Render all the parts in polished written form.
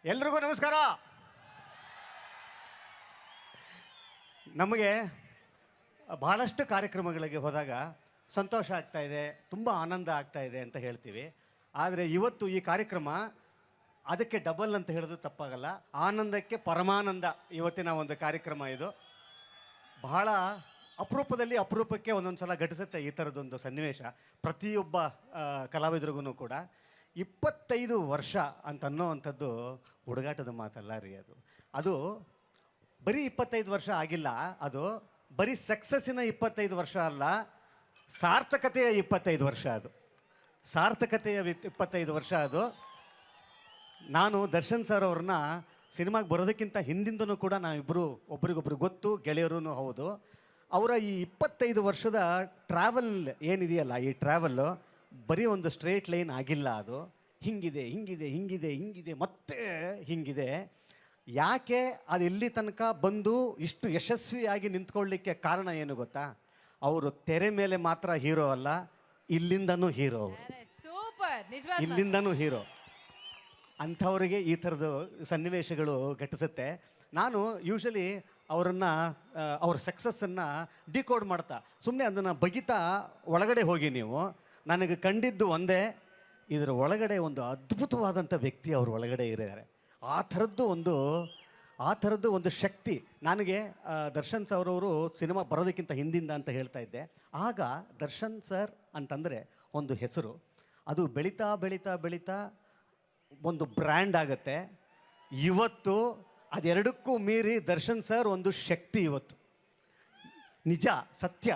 ಎಲ್ರಿಗೂ ನಮಸ್ಕಾರ. ನಮಗೆ ಬಹಳಷ್ಟು ಕಾರ್ಯಕ್ರಮಗಳಿಗೆ ಹೋದಾಗ ಸಂತೋಷ ಆಗ್ತಾ ಇದೆ, ತುಂಬ ಆನಂದ ಆಗ್ತಾ ಇದೆ ಅಂತ ಹೇಳ್ತೀವಿ. ಆದರೆ ಇವತ್ತು ಈ ಕಾರ್ಯಕ್ರಮ ಅದಕ್ಕೆ ಡಬಲ್ ಅಂತ ಹೇಳೋದು ತಪ್ಪಾಗಲ್ಲ. ಆನಂದಕ್ಕೆ ಪರಮಾನಂದ ಇವತ್ತಿನ ಒಂದು ಕಾರ್ಯಕ್ರಮ ಇದು. ಬಹಳ ಅಪರೂಪಕ್ಕೆ ಒಂದೊಂದು ಸಲ ಘಟಿಸುತ್ತೆ ಈ ಥರದೊಂದು ಸನ್ನಿವೇಶ ಪ್ರತಿಯೊಬ್ಬ ಕಲಾವಿದರಿಗೂ ಕೂಡ. 25 ವರ್ಷ ಅಂತ ಅನ್ನೋವಂಥದ್ದು ಹುಡುಗಾಟದ ಮಾತಲ್ಲ ರೀ. ಅದು ಬರೀ 25 ವರ್ಷ ಆಗಿಲ್ಲ, ಅದು ಬರೀ ಸಕ್ಸಸ್ಸಿನ 25 ವರ್ಷ ಅಲ್ಲ, ಸಾರ್ಥಕತೆಯ 25 ವರ್ಷ. ಅದು ಸಾರ್ಥಕತೆಯ 25 ವರ್ಷ. ಅದು ನಾನು ದರ್ಶನ್ ಸರ್ ಅವ್ರನ್ನ ಸಿನಿಮಾಗೆ ಬರೋದಕ್ಕಿಂತ ಹಿಂದಿಂದನೂ ಕೂಡ ನಾವಿಬ್ಬರು ಒಬ್ರಿಗೊಬ್ರು ಗೊತ್ತು, ಗೆಳೆಯರೂ ಹೌದು. ಅವರ ಈ 25 ವರ್ಷದ ಟ್ರಾವೆಲ್ ಏನಿದೆಯಲ್ಲ, ಈ ಟ್ರಾವೆಲ್ಲು ಬರೀ ಒಂದು ಸ್ಟ್ರೇಟ್ ಲೈನ್ ಆಗಿಲ್ಲ. ಅದು ಹಿಂಗಿದೆ ಹಿಂಗಿದೆ ಹಿಂಗಿದೆ ಹಿಂಗಿದೆ ಮತ್ತೆ ಹಿಂಗಿದೆ. ಯಾಕೆ ಅದು ಇಲ್ಲಿ ತನಕ ಬಂದು ಇಷ್ಟು ಯಶಸ್ವಿಯಾಗಿ ನಿಂತ್ಕೊಳ್ಳಿಕ್ಕೆ ಕಾರಣ ಏನು ಗೊತ್ತಾ? ಅವರು ತೆರೆ ಮೇಲೆ ಮಾತ್ರ ಹೀರೋ ಅಲ್ಲ, ಇಲ್ಲಿಂದನೂ ಹೀರೋ. ಅವರು ಇಲ್ಲಿಂದನೂ ಹೀರೋ. ಅಂಥವರಿಗೆ ಈ ಥರದ ಸನ್ನಿವೇಶಗಳು ಘಟಿಸುತ್ತೆ. ನಾನು ಯೂಶಲಿ ಅವರನ್ನು ಅವ್ರ ಸಕ್ಸಸ್ಸನ್ನು ಡಿಕೋಡ್ ಮಾಡ್ತಾ ಸುಮ್ಮನೆ ಅದನ್ನು ಬಗಿತಾ ಒಳಗಡೆ ಹೋಗಿ ನೀವು, ನನಗೆ ಕಂಡಿದ್ದು ಒಂದೇ, ಇದರ ಒಳಗಡೆ ಒಂದು ಅದ್ಭುತವಾದಂಥ ವ್ಯಕ್ತಿ ಅವ್ರ ಒಳಗಡೆ ಇದ್ದಾರೆ. ಆ ಥರದ್ದು ಒಂದು ಶಕ್ತಿ ನನಗೆ ದರ್ಶನ್ ಸರ್ ಅವರು ಸಿನಿಮಾ ಬರೋದಕ್ಕಿಂತ ಹಿಂದಿಂದ ಅಂತ ಹೇಳ್ತಾ ಇದ್ದೆ. ಆಗ ದರ್ಶನ್ ಸರ್ ಅಂತಂದರೆ ಒಂದು ಹೆಸರು, ಅದು ಬೆಳೀತಾ ಬೆಳೀತಾ ಬೆಳೀತಾ ಒಂದು ಬ್ರ್ಯಾಂಡ್ ಆಗುತ್ತೆ. ಇವತ್ತು ಅದೆರಡಕ್ಕೂ ಮೀರಿ ದರ್ಶನ್ ಸರ್ ಒಂದು ಶಕ್ತಿ. ಇವತ್ತು ನಿಜ ಸತ್ಯ,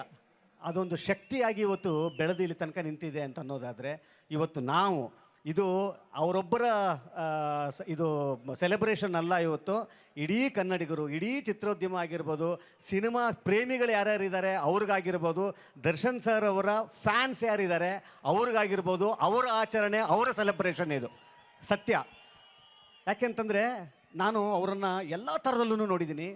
ಅದೊಂದು ಶಕ್ತಿಯಾಗಿ ಇವತ್ತು ಬೆಳೆದು ಇಲ್ಲಿ ತನಕ ನಿಂತಿದೆ ಅಂತ ಅನ್ನೋದಾದರೆ, ಇವತ್ತು ನಾವು ಇದು ಅವರೊಬ್ಬರ ಇದು ಸೆಲೆಬ್ರೇಷನ್ ಅಲ್ಲ. ಇವತ್ತು ಇಡೀ ಕನ್ನಡಿಗರು, ಇಡೀ ಚಿತ್ರೋದ್ಯಮ ಆಗಿರ್ಬೋದು, ಸಿನಿಮಾ ಪ್ರೇಮಿಗಳು ಯಾರ್ಯಾರಿದ್ದಾರೆ ಅವ್ರಿಗಾಗಿರ್ಬೋದು, ದರ್ಶನ್ ಸರ್ ಅವರ ಫ್ಯಾನ್ಸ್ ಯಾರಿದ್ದಾರೆ ಅವ್ರಿಗಾಗಿರ್ಬೋದು, ಅವರ ಆಚರಣೆ, ಅವರ ಸೆಲೆಬ್ರೇಷನ್ ಇದು ಸತ್ಯ. ಯಾಕೆಂತಂದರೆ ನಾನು ಅವರನ್ನು ಎಲ್ಲ ಥರದಲ್ಲೂ ನೋಡಿದ್ದೀನಿ.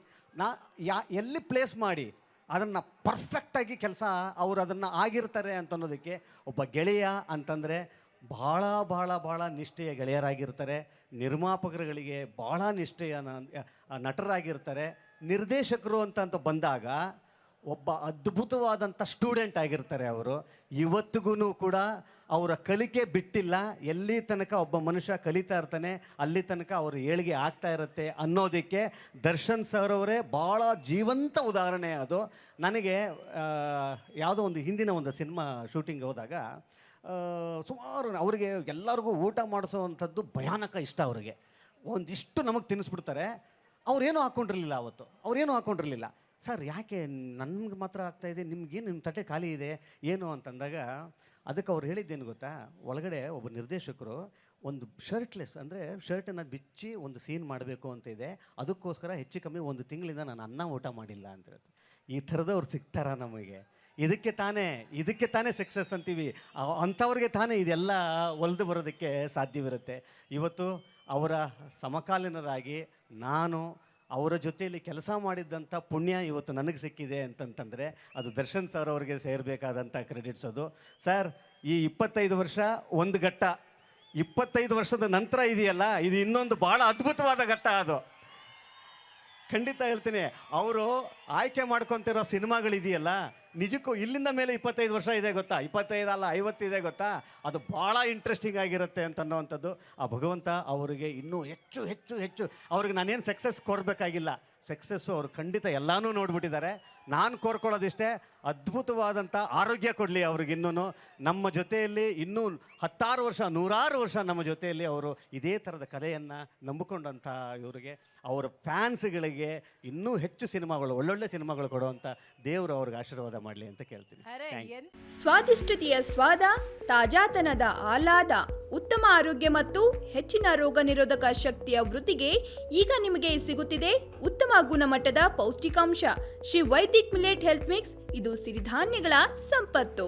ಎಲ್ಲಿ ಪ್ಲೇಸ್ ಮಾಡಿ ಅದನ್ನು ಪರ್ಫೆಕ್ಟಾಗಿ ಕೆಲಸ ಅವರು ಅದನ್ನು ಆಗಿರ್ತಾರೆ ಅಂತ ಅನ್ನೋದಕ್ಕೆ ಒಬ್ಬ ಗೆಳೆಯ ಅಂತಂದರೆ ಭಾಳ ಭಾಳ ಭಾಳ ನಿಷ್ಠೆಯ ಗೆಳೆಯರಾಗಿರ್ತಾರೆ. ನಿರ್ಮಾಪಕರುಗಳಿಗೆ ಭಾಳ ನಿಷ್ಠೆಯ ನಟರಾಗಿರ್ತಾರೆ. ನಿರ್ದೇಶಕರು ಅಂತ ಬಂದಾಗ ಒಬ್ಬ ಅದ್ಭುತವಾದಂಥ ಸ್ಟೂಡೆಂಟ್ ಆಗಿರ್ತಾರೆ ಅವರು. ಇವತ್ತಿಗೂ ಕೂಡ ಅವರ ಕಲಿಕೆ ಬಿಟ್ಟಿಲ್ಲ. ಎಲ್ಲಿ ತನಕ ಒಬ್ಬ ಮನುಷ್ಯ ಕಲಿತಾ ಇರ್ತಾನೆ ಅಲ್ಲಿ ತನಕ ಅವ್ರ ಏಳಿಗೆ ಆಗ್ತಾ ಇರುತ್ತೆ ಅನ್ನೋದಕ್ಕೆ ದರ್ಶನ್ ಸರ್ ಅವರೇ ಭಾಳ ಜೀವಂತ ಉದಾಹರಣೆ. ಅದು ನನಗೆ ಯಾವುದೋ ಒಂದು ಹಿಂದಿನ ಒಂದು ಸಿನಿಮಾ ಶೂಟಿಂಗ್ ಹೋದಾಗ ಸುಮಾರು ಅವರಿಗೆ ಎಲ್ಲರಿಗೂ ಊಟ ಮಾಡಿಸೋವಂಥದ್ದು ಭಯಾನಕ ಇಷ್ಟ. ಅವರಿಗೆ ಒಂದಿಷ್ಟು ನಮಗೆ ತಿನ್ನಿಸ್ಬಿಡ್ತಾರೆ. ಅವ್ರೇನೂ ಹಾಕ್ಕೊಂಡಿರಲಿಲ್ಲ ಅವತ್ತು. ಅವ್ರೇನೂ ಹಾಕ್ಕೊಂಡಿರಲಿಲ್ಲ. ಸರ್ ಯಾಕೆ ನನಗೆ ಮಾತ್ರ ಆಗ್ತಾಯಿದೆ, ನಿಮ್ಗೇನು ನಿಮ್ಮ ತಟ್ಟೆ ಖಾಲಿ ಇದೆ ಏನು ಅಂತಂದಾಗ ಅದಕ್ಕೆ ಅವ್ರು ಹೇಳಿದ್ದೇನು ಗೊತ್ತಾ? ಒಳಗಡೆ ಒಬ್ಬ ನಿರ್ದೇಶಕರು ಒಂದು ಶರ್ಟ್ಲೆಸ್ ಅಂದರೆ ಶರ್ಟನ್ನು ಬಿಚ್ಚಿ ಒಂದು ಸೀನ್ ಮಾಡಬೇಕು ಅಂತ ಇದೆ, ಅದಕ್ಕೋಸ್ಕರ ಹೆಚ್ಚು ಕಮ್ಮಿ 1 ತಿಂಗಳಿಂದ ನಾನು ಅನ್ನ ಊಟ ಮಾಡಿಲ್ಲ ಅಂತ ಹೇಳ್ತಾರೆ. ಈ ಥರದವ್ರು ಸಿಗ್ತಾರ ನಮಗೆ? ಇದಕ್ಕೆ ತಾನೇ ಸಕ್ಸಸ್ ಅಂತೀವಿ. ಅಂಥವ್ರಿಗೆ ತಾನೇ ಇದೆಲ್ಲ ಒಲ್ದು ಬರೋದಕ್ಕೆ ಸಾಧ್ಯವಿರುತ್ತೆ. ಇವತ್ತು ಅವರ ಸಮಕಾಲೀನರಾಗಿ ನಾನು ಅವರ ಜೊತೆಯಲ್ಲಿ ಕೆಲಸ ಮಾಡಿದ್ದಂಥ ಪುಣ್ಯ ಇವತ್ತು ನನಗೆ ಸಿಕ್ಕಿದೆ ಅಂತಂತಂದರೆ ಅದು ದರ್ಶನ್ ಸರ್ ಅವ್ರಿಗೆ ಸೇರಬೇಕಾದಂಥ ಕ್ರೆಡಿಟ್ಸ್. ಅದು ಸರ್ ಈ 25 ವರ್ಷ ಒಂದು ಘಟ್ಟ, 25 ವರ್ಷದ ನಂತರ ಇದೆಯಲ್ಲ, ಇದು ಇನ್ನೊಂದು ಭಾಳ ಅದ್ಭುತವಾದ ಘಟ್ಟ. ಅದು ಖಂಡಿತ ಹೇಳ್ತೀನಿ. ಅವರು ಆಯ್ಕೆ ಮಾಡ್ಕೊತಿರೋ ಸಿನಿಮಾಗಳಿದೆಯಲ್ಲ, ನಿಜಕ್ಕೂ ಇಲ್ಲಿಂದ ಮೇಲೆ 25 ವರ್ಷ ಇದೆ ಗೊತ್ತಾ? 25 ಅಲ್ಲ 50 ಇದೆ ಗೊತ್ತಾ? ಅದು ಭಾಳ ಇಂಟ್ರೆಸ್ಟಿಂಗ್ ಆಗಿರುತ್ತೆ ಅಂತ ಅನ್ನೋವಂಥದ್ದು. ಆ ಭಗವಂತ ಅವರಿಗೆ ಇನ್ನೂ ಹೆಚ್ಚು ಹೆಚ್ಚು ಹೆಚ್ಚು ಅವ್ರಿಗೆ ನಾನೇನು ಸಕ್ಸಸ್ ಕೋರಬೇಕಾಗಿಲ್ಲ. ಸಕ್ಸಸ್ಸು ಅವರು ಖಂಡಿತ ಎಲ್ಲನೂ ನೋಡ್ಬಿಟ್ಟಿದ್ದಾರೆ. ನಾನು ಕೋರ್ಕೊಳ್ಳೋದಿಷ್ಟೇ, ಅದ್ಭುತವಾದಂಥ ಆರೋಗ್ಯ ಕೊಡಲಿ ಅವ್ರಿಗಿನ್ನೂ. ನಮ್ಮ ಜೊತೆಯಲ್ಲಿ ಇನ್ನೂ 10 ವರ್ಷ 100 ವರ್ಷ ನಮ್ಮ ಜೊತೆಯಲ್ಲಿ ಅವರು ಇದೇ ಥರದ ಕಲೆಯನ್ನು ನಂಬಿಕೊಂಡಂಥ ಇವರಿಗೆ, ಅವರ ಫ್ಯಾನ್ಸ್ಗಳಿಗೆ ಇನ್ನೂ ಹೆಚ್ಚು ಸಿನಿಮಾಗಳು, ಒಳ್ಳೊಳ್ಳೆ ಸಿನಿಮಾಗಳು ಕೊಡುವಂಥ ದೇವರು ಅವ್ರಿಗೆ ಆಶೀರ್ವಾದ ಮಾಡಲಿ ಅಂತ ಕೇಳ್ತೀನಿ. ಸ್ವಾದಿಷ್ಟತೆಯ ಸ್ವಾದ, ತಾಜಾತನದ ಆಹ್ಲಾದ, ಉತ್ತಮ ಆರೋಗ್ಯ ಮತ್ತು ಹೆಚ್ಚಿನ ರೋಗ ನಿರೋಧಕ ಶಕ್ತಿಯ ವೃದ್ಧಿಗೆ ಈಗ ನಿಮಗೆ ಸಿಗುತ್ತಿದೆ ಉತ್ತಮ ಗುಣಮಟ್ಟದ ಪೌಷ್ಟಿಕಾಂಶ Shri Vaidik millet health mix. ಇದು ಸಿರಿಧಾನ್ಯಗಳ ಸಂಪತ್ತು.